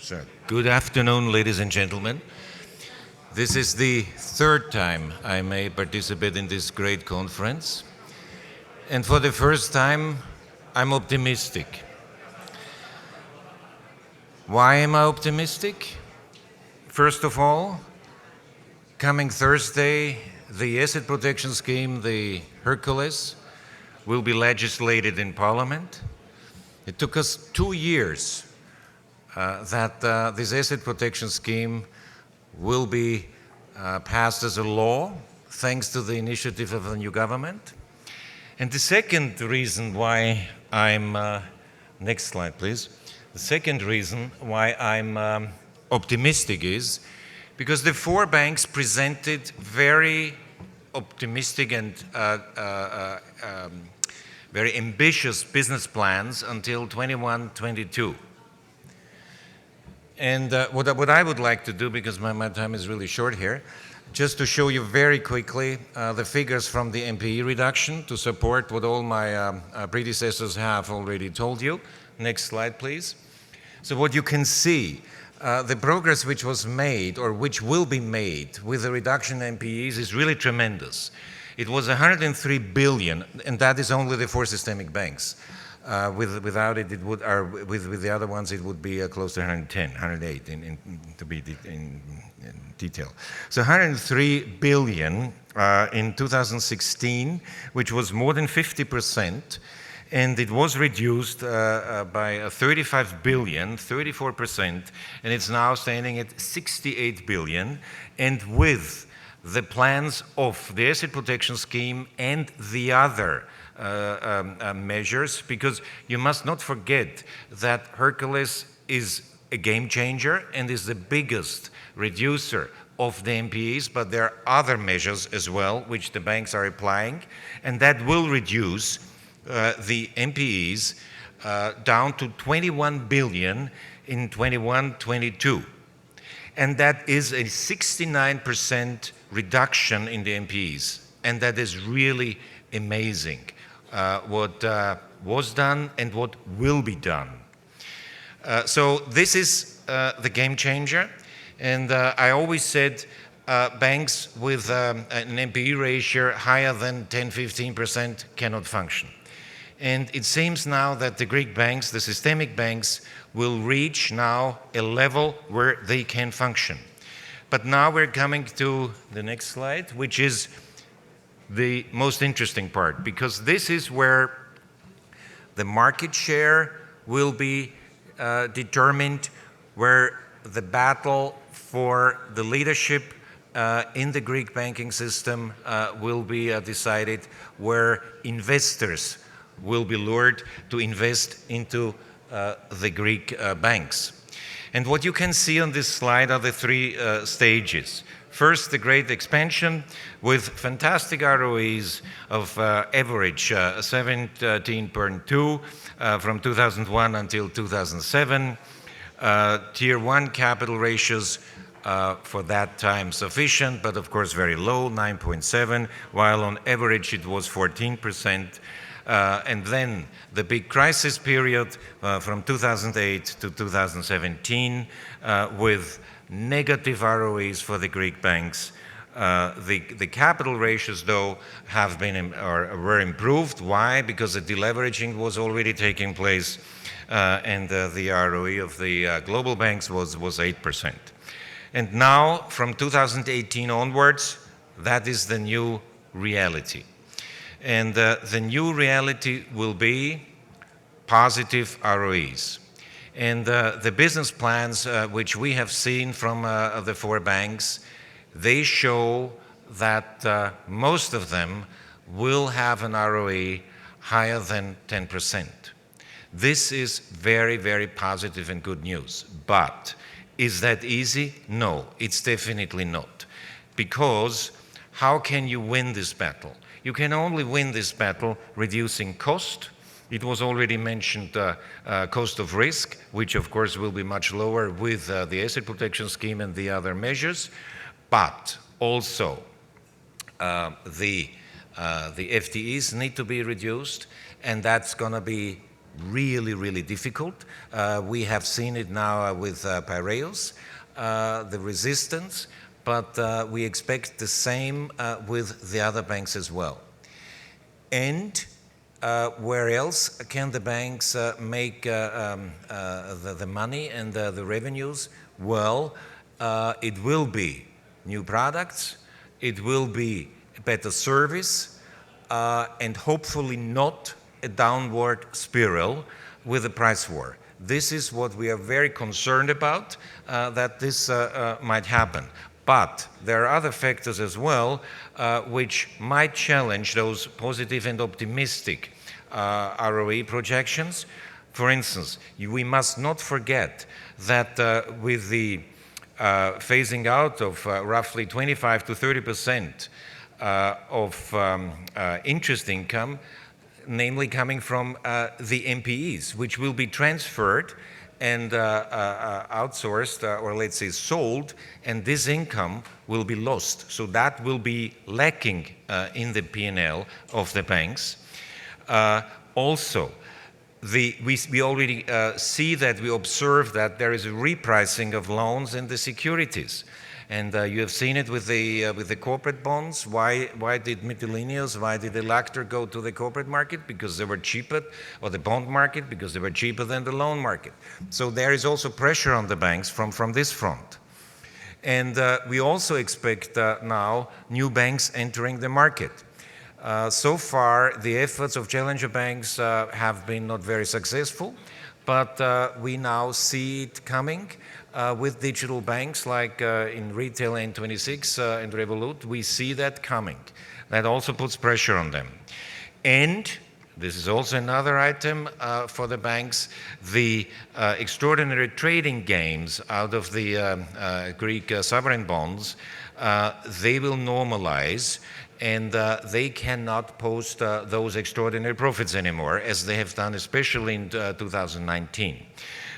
So, good afternoon, ladies and gentlemen. This is the third time I may participate in this great conference. And for the first time, I'm optimistic. Why am I optimistic? First of all, coming Thursday, the asset protection scheme, the Hercules, will be legislated in Parliament. It took us 2 years that this asset protection scheme will be passed as a law, thanks to the initiative of the new government. And the second reason why I'm, next slide please, the second reason why I'm optimistic is because the four banks presented very optimistic and very ambitious business plans until 21-22. And what I would like to do, because my time is really short here, just to show you very quickly the figures from the NPE reduction to support what all my predecessors have already told you. Next slide, please. So what you can see, the progress which was made or which will be made with the reduction in NPEs is really tremendous. It was 103 billion, and that is only the four systemic banks. Without it, would, or with the other ones, it would be close to 110, 108 to be in detail. So 103 billion in 2016, which was more than 50%, and it was reduced by 35 billion, 34%, and it's now standing at 68 billion, and with the plans of the asset protection scheme and the other measures, because you must not forget that Hercules is a game changer and is the biggest reducer of the NPEs, but there are other measures as well which the banks are applying, and that will reduce the NPEs down to 21 billion in 21-22. And that is a 69% reduction in the NPEs, and that is really amazing. What was done and what will be done. So this is the game changer, and I always said banks with an NPE ratio higher than 10-15% cannot function. And it seems now that the Greek banks, the systemic banks, will reach now a level where they can function. But now we're coming to the next slide, which is the most interesting part, because this is where the market share will be determined, where the battle for the leadership in the Greek banking system will be decided, where investors will be lured to invest into the Greek banks. And what you can see on this slide are the three stages. First, the great expansion with fantastic ROEs of average 17.2 from 2001 until 2007. Tier 1 capital ratios for that time sufficient, but of course very low, 9.7, while on average it was 14%. And then the big crisis period from 2008 to 2017 with negative ROEs for the Greek banks. The capital ratios, though, have been or were improved. Why? Because the deleveraging was already taking place, and the ROE of the global banks was 8%. And now, from 2018 onwards, that is the new reality. And the new reality will be positive ROEs. And the business plans which we have seen from the four banks, they show that most of them will have an ROE higher than 10%. This is very, very positive and good news. But is that easy? No, it's definitely not. Because how can you win this battle? You can only win this battle reducing cost. It was already mentioned cost of risk, which of course will be much lower with the asset protection scheme and the other measures, but also the FTEs need to be reduced, and that's going to be really, really difficult. We have seen it now with Piraeus, the resistance, but we expect the same with the other banks as well. And where else can the banks make the money and the revenues? Well, it will be new products, it will be better service, and hopefully not a downward spiral with a price war. This is what we are very concerned about, that this might happen. But there are other factors as well which might challenge those positive and optimistic ROE projections. For instance, we must not forget that with the phasing out of roughly 25 to 30% of interest income, namely coming from the NPEs, which will be transferred and outsourced, or let's say sold, and this income will be lost. So that will be lacking in the P&L of the banks. Also, we already see that, we observe that there is a repricing of loans and the securities. And you have seen it with the corporate bonds. Why did Mytilenius, why did Elector go to the corporate market? Because they were cheaper, or the bond market, because they were cheaper than the loan market. So there is also pressure on the banks from this front. And we also expect now new banks entering the market. So far, the efforts of challenger banks have been not very successful, but we now see it coming. With digital banks like in retail N26 and Revolut, we see that coming. That also puts pressure on them. And this is also another item for the banks, the extraordinary trading gains out of the Greek sovereign bonds, they will normalize, and they cannot post those extraordinary profits anymore, as they have done especially in 2019.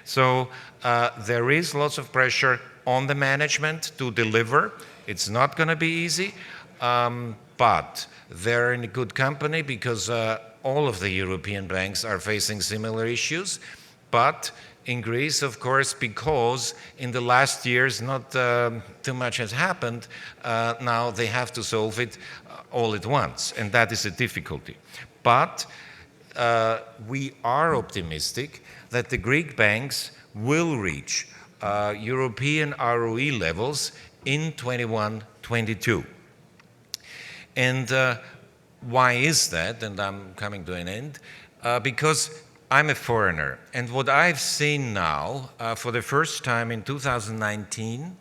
So there is lots of pressure on the management to deliver. It's not going to be easy, but they're in a good company because all of the European banks are facing similar issues. But in Greece, of course, because in the last years not too much has happened, now they have to solve it all at once, and that is a difficulty. But we are optimistic that the Greek banks will reach European ROE levels in 21-22. And why is that? And I'm coming to an end. Because I'm a foreigner, and what I've seen now, for the first time in 2019,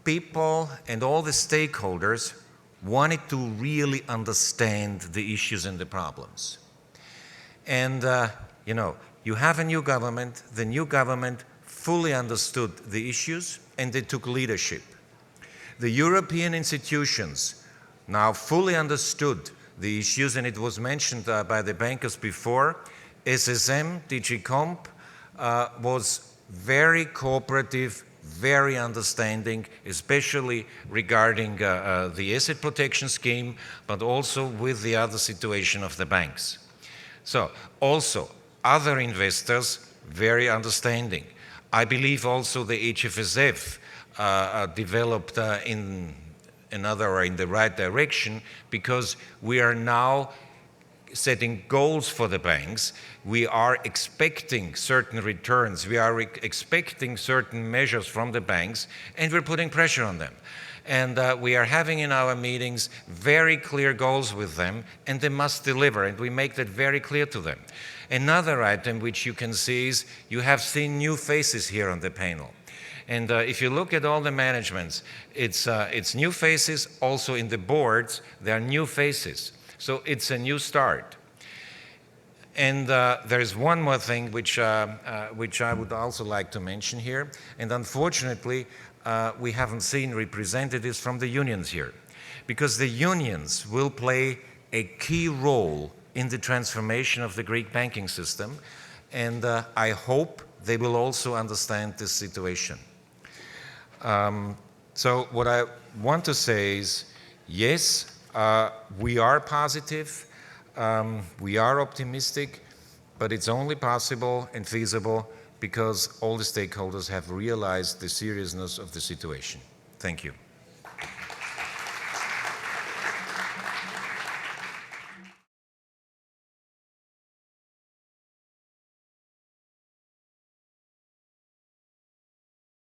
people and all the stakeholders wanted to really understand the issues and the problems. And, you know, you have a new government, the new government fully understood the issues, and they took leadership. The European institutions now fully understood the issues, and it was mentioned by the bankers before. SSM, DG Comp, was very cooperative, very understanding, especially regarding the asset protection scheme, but also with the other situation of the banks. So also other investors, very understanding. I believe also the HFSF developed in another or in the right direction, because we are now setting goals for the banks. We are expecting certain returns. We are expecting certain measures from the banks, and we're putting pressure on them. And we are having in our meetings very clear goals with them, and they must deliver, and we make that very clear to them. Another item which you can see is you have seen new faces here on the panel. And if you look at all the managements, it's new faces. Also in the boards, there are new faces. So it's a new start. And there's one more thing which I would also like to mention here. And unfortunately, we haven't seen representatives from the unions here, because the unions will play a key role in the transformation of the Greek banking system. And I hope they will also understand this situation. So what I want to say is, yes, we are positive, we are optimistic, but it's only possible and feasible because all the stakeholders have realized the seriousness of the situation. Thank you.